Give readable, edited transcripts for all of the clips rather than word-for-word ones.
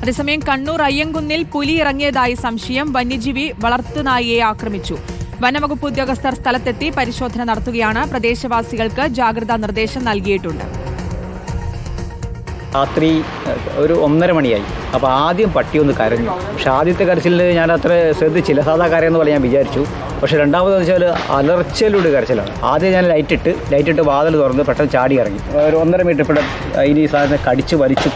അതേസമയം കണ്ണൂർ അയ്യങ്കുന്നിൽ പുലി ഇറങ്ങിയതായി സംശയം. വന്യജീവി വളർത്തുനായയെ ആക്രമിച്ചു. വനംവകുപ്പ് ഉദ്യോഗസ്ഥർ സ്ഥലത്തെത്തി പരിശോധന നടത്തുകയാണ്. പ്രദേശവാസികൾക്ക് ജാഗ്രതാ നിർദ്ദേശം നൽകിയിട്ടുണ്ട്. രാത്രി ഒരു 1:30 മണിയായി. അപ്പോൾ ആദ്യം പട്ടി ഒന്ന് കരഞ്ഞു. പക്ഷേ ആദ്യത്തെ കരച്ചിലിൽ ഞാൻ അത്ര ശ്രദ്ധിച്ചില്ല. സാധാ കരയെന്ന് പോലെ ഞാൻ വിചാരിച്ചു. പക്ഷേ രണ്ടാമതെന്ന് വെച്ചാൽ അലർച്ചയിലൂടെ കരച്ചിലാണ്. ആദ്യം ഞാൻ ലൈറ്റിട്ട് വാതിൽ തുറന്ന് പെട്ടെന്ന് ചാടി ഇറങ്ങി. ഒരു 1.5 മീറ്റർ ഇവിടെ ഇനി ഈ സാധനം കടിച്ച് വലിച്ച്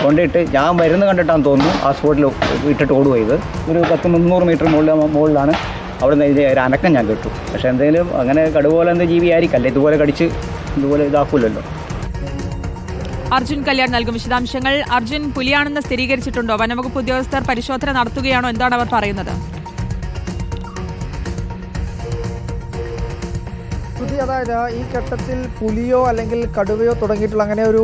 കൊണ്ടിട്ട് ഞാൻ വരുന്ന കണ്ടിട്ടാന്ന് തോന്നുന്നു ആ സ്പോട്ടിൽ ഇട്ടിട്ട് ഓടുകയത്. ഒരു 100-300 മീറ്റർ മുകളിലാണ്. അവിടെ നിന്ന് ഒരു അനക്കം ഞാൻ കേട്ടു. പക്ഷേ എന്തെങ്കിലും അങ്ങനെ കടുപോലെ എന്ത് ജീവിയായിരിക്കല്ലേ, ഇതുപോലെ കടിച്ച് ഇതുപോലെ ഇതാക്കൂലല്ലോ. അർജുൻ കല്യാൺ നൽകും വിശദാംശങ്ങൾ. അർജുൻ, പുലിയാണെന്ന് സ്ഥിരീകരിച്ചിട്ടുണ്ടോ? വനംവകുപ്പ് ഉദ്യോഗസ്ഥർ പരിശോധന നടത്തുകയാണോ? എന്താണ് അവർ പറയുന്നത്? അതായത് ഈ ഘട്ടത്തിൽ പുലിയോ അല്ലെങ്കിൽ കടുവയോ തുടങ്ങിയിട്ടുള്ള അങ്ങനെ ഒരു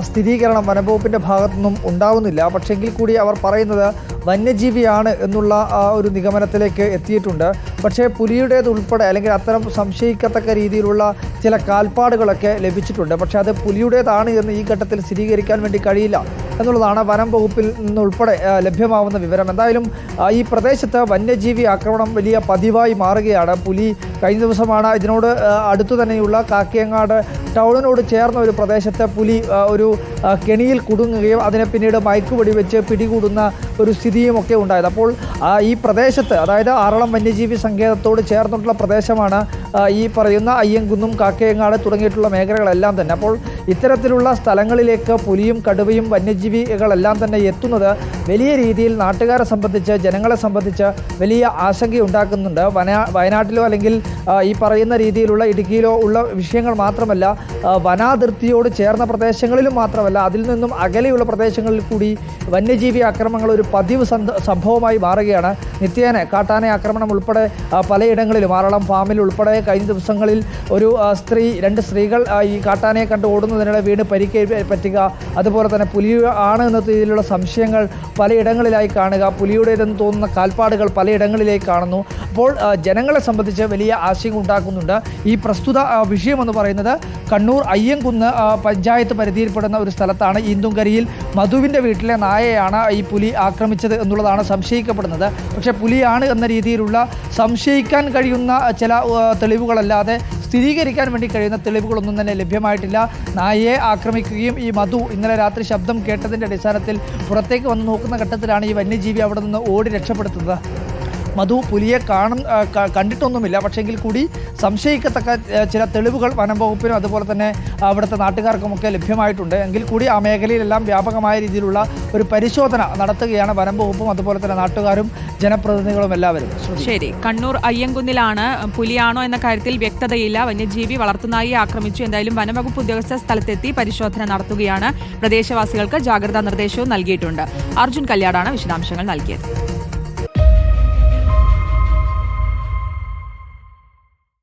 സ്ഥിരീകരണം വനംവകുപ്പിന്റെ ഭാഗത്തുനിന്നും ഉണ്ടാവുന്നില്ല. പക്ഷെങ്കിൽ കൂടി അവർ പറയുന്നത് വന്യജീവിയാണ് എന്നുള്ള ഒരു നിഗമനത്തിലേക്ക് എത്തിയിട്ടുണ്ട്. പക്ഷേ പുലിയുടേതുൾപ്പെടെ അല്ലെങ്കിൽ അത്തരം സംശയിക്കത്തക്ക രീതിയിലുള്ള ചില കാൽപ്പാടുകളൊക്കെ ലഭിച്ചിട്ടുണ്ട്. പക്ഷേ അത് പുലിയുടേതാണ് എന്ന് ഈ ഘട്ടത്തിൽ സ്ഥിരീകരിക്കാൻ വേണ്ടി കഴിയില്ല എന്നുള്ളതാണ് വനം വകുപ്പിൽ നിന്നുൾപ്പെടെ ലഭ്യമാവുന്ന വിവരം. എന്തായാലും ഈ പ്രദേശത്ത് വന്യജീവി ആക്രമണം വലിയ പതിവായി മാറുകയാണ്. പുലി കഴിഞ്ഞ ദിവസമാണ് ഇതിനോട് അടുത്തു തന്നെയുള്ള കാക്കയങ്ങാട് ടൗണിനോട് ചേർന്ന ഒരു പ്രദേശത്ത് പുലി ഒരു കെണിയിൽ കുടുങ്ങുകയും അതിനെ പിന്നീട് മയക്കുവെടി വെച്ച് പിടികൂടുന്ന ഒരു സ്ഥിതിയുമൊക്കെ ഉണ്ടായത്. അപ്പോൾ ഈ പ്രദേശത്ത്, അതായത് ആറളം വന്യജീവി സങ്കേതത്തോട് ചേർന്നിട്ടുള്ള പ്രദേശമാണ് ഈ പറയുന്ന അയ്യങ്കുന്നും കാക്കയങ്ങാട് തുടങ്ങിയിട്ടുള്ള മേഖലകളെല്ലാം തന്നെ. അപ്പോൾ ഇത്തരത്തിലുള്ള സ്ഥലങ്ങളിലേക്ക് പുലിയും കടുവയും വന്യജീവികളെല്ലാം തന്നെ എത്തുന്നത് വലിയ രീതിയിൽ നാട്ടുകാരെ സംബന്ധിച്ച്, ജനങ്ങളെ സംബന്ധിച്ച് വലിയ ആശങ്കയുണ്ടാക്കുന്നുണ്ട്. വയനാട്ടിലോ അല്ലെങ്കിൽ ഈ പറയുന്ന രീതിയിലുള്ള ഇടുക്കിയിലോ ഉള്ള വിഷയങ്ങൾ മാത്രമല്ല, വനാതിർത്തിയോട് ചേർന്ന പ്രദേശങ്ങളിലും മാത്രമല്ല, അതിൽ നിന്നും അകലെയുള്ള പ്രദേശങ്ങളിൽ കൂടി വന്യജീവി ആക്രമണങ്ങൾ ഒരു പതിവ് സംഭവമായി മാറുകയാണ്. നിത്യേന കാട്ടാന ആക്രമണം ഉൾപ്പെടെ പലയിടങ്ങളിലും, ആറളം ഫാമിൽ ഉൾപ്പെടെ കഴിഞ്ഞ ദിവസങ്ങളിൽ ഒരു രണ്ട് സ്ത്രീകൾ ഈ കാട്ടാനയെ കണ്ട് ഓടുന്നതിനിടെ വീണ് പറ്റുക, അതുപോലെ തന്നെ പുലി ആണ് എന്ന രീതിയിലുള്ള സംശയങ്ങൾ പലയിടങ്ങളിലായി കാണുക, പുലിയുടേതെന്ന് തോന്നുന്ന കാൽപ്പാടുകൾ പലയിടങ്ങളിലേക്ക് കാണുന്നു. അപ്പോൾ ജനങ്ങളെ സംബന്ധിച്ച് വലിയ ആശങ്ക ഉണ്ടാക്കുന്നുണ്ട്. ഈ പ്രസ്തുത വിഷയമെന്ന് പറയുന്നത് കണ്ണൂർ അയ്യങ്കുന്ന് പഞ്ചായത്ത് പരിധിയിൽപ്പെടുന്ന ഒരു സ്ഥലത്താണ്. ഈന്തുംകരിയിൽ മധുവിൻ്റെ വീട്ടിലെ നായയാണ് ഈ പുലി ആക്രമിച്ചത് എന്നുള്ളതാണ് സംശയിക്കപ്പെടുന്നത്. പക്ഷേ പുലിയാണ് എന്ന രീതിയിലുള്ള സംശയിക്കാൻ കഴിയുന്ന ചില തെളിവുകളല്ലാതെ സ്ഥിരീകരിക്കാൻ വേണ്ടി കഴിയുന്ന തെളിവുകളൊന്നും തന്നെ ലഭ്യമായിട്ടില്ല. നായയെ ആക്രമിക്കുകയും ഈ മധു ഇന്നലെ രാത്രി ശബ്ദം കേട്ടതിൻ്റെ അടിസ്ഥാനത്തിൽ പുറത്തേക്ക് വന്ന് നോക്കുന്ന ഘട്ടത്തിലാണ് ഈ വന്യജീവി അവിടെ നിന്ന് ഓടി രക്ഷപ്പെടുത്തുന്നത്. മധു പുലിയെ കണ്ടിട്ടൊന്നുമില്ല. പക്ഷെങ്കിൽ കൂടി സംശയിക്കത്തക്ക ചില തെളിവുകൾ വനം വകുപ്പിനും അതുപോലെ തന്നെ അവിടുത്തെ നാട്ടുകാർക്കുമൊക്കെ ലഭ്യമായിട്ടുണ്ട്. എങ്കിൽ കൂടി ആ മേഖലയിലെല്ലാം വ്യാപകമായ രീതിയിലുള്ള ഒരു പരിശോധന നടത്തുകയാണ് വനം വകുപ്പും അതുപോലെ തന്നെ നാട്ടുകാരും ജനപ്രതിനിധികളും എല്ലാവരും. ശരി, കണ്ണൂർ അയ്യങ്കുന്നിലാണ്. പുലിയാണോ എന്ന കാര്യത്തിൽ വ്യക്തതയില്ല. വന്യജീവി വളർത്തുനായി ആക്രമിച്ചു. എന്തായാലും വനംവകുപ്പ് ഉദ്യോഗസ്ഥർ സ്ഥലത്തെത്തി പരിശോധന നടത്തുകയാണ്. പ്രദേശവാസികൾക്ക് ജാഗ്രതാ നിർദ്ദേശവും നൽകിയിട്ടുണ്ട്. അർജുൻ കല്യാടാണ് വിശദാംശങ്ങൾ നൽകിയത്.